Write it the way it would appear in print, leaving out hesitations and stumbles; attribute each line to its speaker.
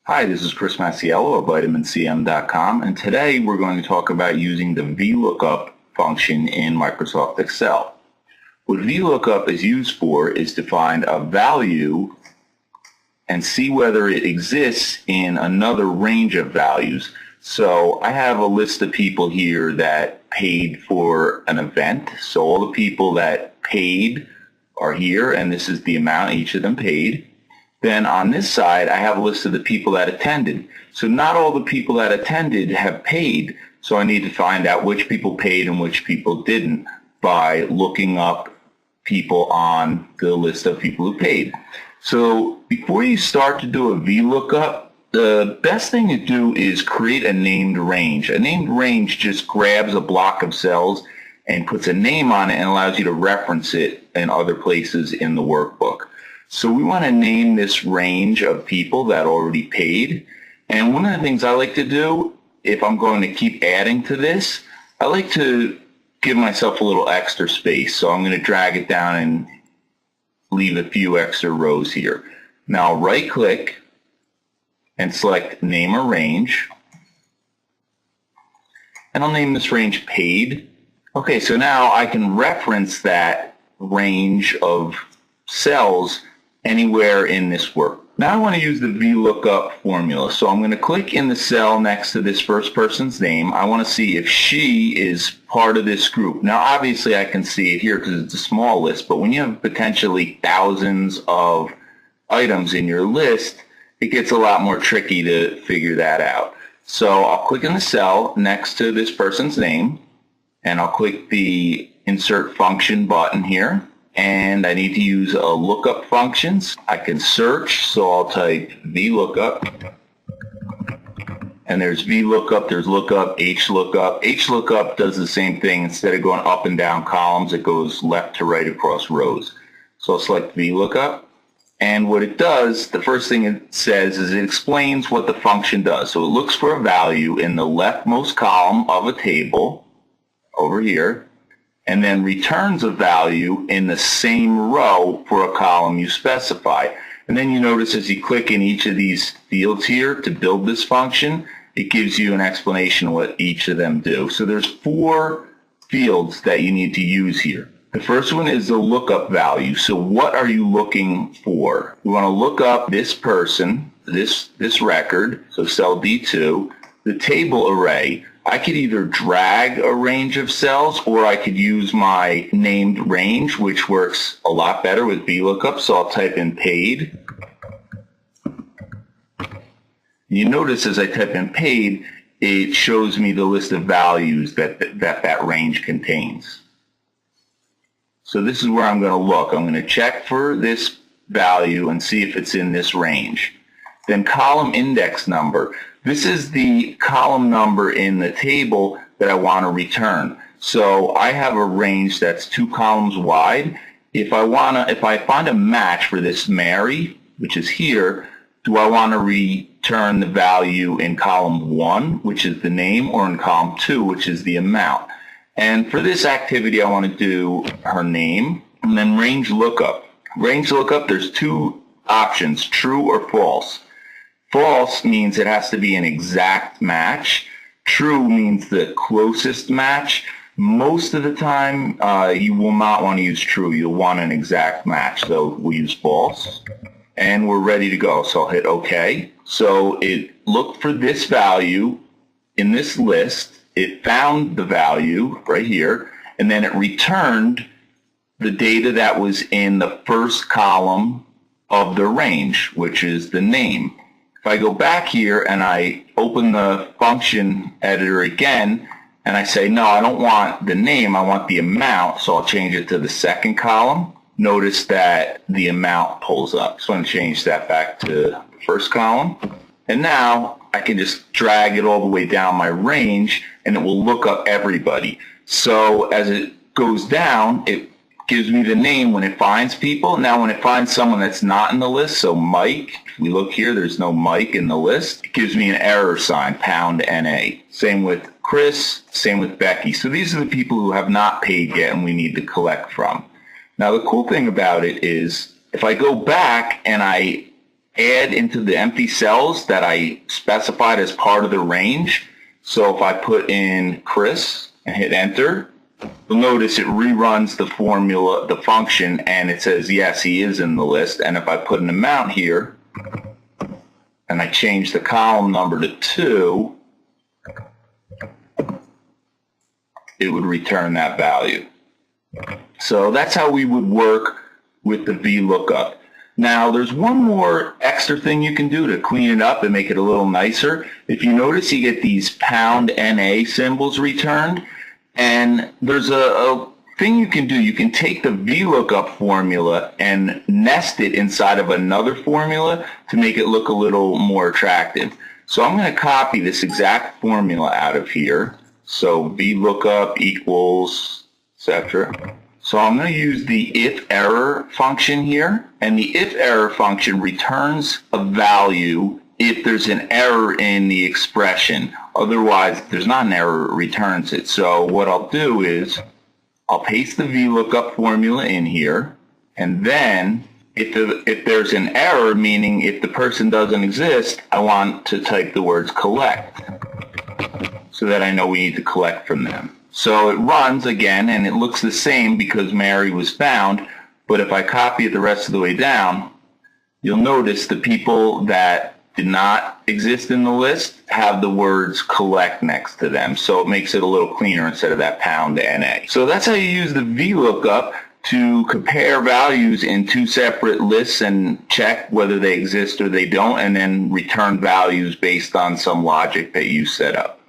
Speaker 1: Hi, this is Chris Maciello of VitaminCM.com, and today we're going to talk about using the VLOOKUP function in Microsoft Excel. What VLOOKUP is used for is to find a value and see whether it exists in another range of values. So I have a list of people here that paid for an event. So all the people that paid are here, and this is the amount each of them paid. Then on this side, I have a list of the people that attended. So not all the people that attended have paid. So I need to find out which people paid and which people didn't by looking up people on the list of people who paid. So before you start to do a VLOOKUP, the best thing to do is create a named range. A named range just grabs a block of cells and puts a name on it and allows you to reference it in other places in the workbook. So we want to name this range of people that already paid. And one of the things I like to do, if I'm going to keep adding to this, I like to give myself a little extra space. So I'm going to drag it down and leave a few extra rows here. Now I'll right click and select name a range. And I'll name this range paid. Okay, so now I can reference that range of cells anywhere in this work. Now I want to use the VLOOKUP formula. So I'm going to click in the cell next to this first person's name. I want to see if she is part of this group. Now obviously I can see it here because it's a small list, but when you have potentially thousands of items in your list, it gets a lot more tricky to figure that out. So I'll click in the cell next to this person's name, and I'll click the Insert Function button here. And I need to use a lookup functions. I can search, so I'll type VLOOKUP. And there's VLOOKUP, there's lookup, HLOOKUP. HLOOKUP does the same thing. Instead of going up and down columns, it goes left to right across rows. So I'll select VLOOKUP. And what it does, the first thing it says is it explains what the function does. So it looks for a value in the leftmost column of a table over here, and then returns a value in the same row for a column you specify. And then you notice as you click in each of these fields here to build this function, it gives you an explanation of what each of them do. So there's 4 fields that you need to use here. The first one is the lookup value. So what are you looking for? We want to look up this person, this record, so cell D2, the table array. I could either drag a range of cells or I could use my named range, which works a lot better with VLOOKUP. So I'll type in paid. You notice as I type in paid, it shows me the list of values that range contains. So this is where I'm going to look. I'm going to check for this value and see if it's in this range. Then column index number. This is the column number in the table that I want to return. So I have a range that's 2 columns wide. If I find a match for this Mary, which is here, do I want to return the value in column 1, which is the name, or in column 2, which is the amount? And for this activity, I want to do her name, and then range lookup. Range lookup, there's 2 options, true or false. False means it has to be an exact match. True means the closest match. Most of the time, you will not want to use true. You'll want an exact match. So we'll use false. And we're ready to go. So I'll hit OK. So it looked for this value in this list. It found the value right here. And then it returned the data that was in the first column of the range, which is the name. If I go back here and I open the function editor again and I say, no, I don't want the name, I want the amount, so I'll change it to the second column. Notice that the amount pulls up. So I'm going to change that back to the first column. And now I can just drag it all the way down my range and it will look up everybody. So as it goes down, it gives me the name when it finds people. Now when it finds someone that's not in the list, so Mike, if we look here, there's no Mike in the list. It gives me an error sign, #NA. Same with Chris, same with Becky. So these are the people who have not paid yet and we need to collect from. Now the cool thing about it is if I go back and I add into the empty cells that I specified as part of the range. So if I put in Chris and hit enter, you'll notice it reruns the formula, the function, and it says yes, he is in the list. And if I put an amount here and I change the column number to 2, it would return that value. So that's how we would work with the VLOOKUP. Now, there's one more extra thing you can do to clean it up and make it a little nicer. If you notice, you get these pound NA symbols returned, and there's a thing you can do. You can take the VLOOKUP formula and nest it inside of another formula to make it look a little more attractive. So I'm going to copy this exact formula out of here. So VLOOKUP equals, etc. So I'm going to use the if error function here, and the if error function returns a value if there's an error in the expression. Otherwise, if there's not an error, it returns it. So what I'll do is I'll paste the VLOOKUP formula in here, and then if there's an error, meaning if the person doesn't exist, I want to type the words collect so that I know we need to collect from them. So it runs again, and it looks the same because Mary was found, but if I copy it the rest of the way down, you'll notice the people that did not exist in the list have the words collect next to them, so it makes it a little cleaner instead of that pound NA. So that's how you use the VLOOKUP to compare values in two separate lists and check whether they exist or they don't, and then return values based on some logic that you set up.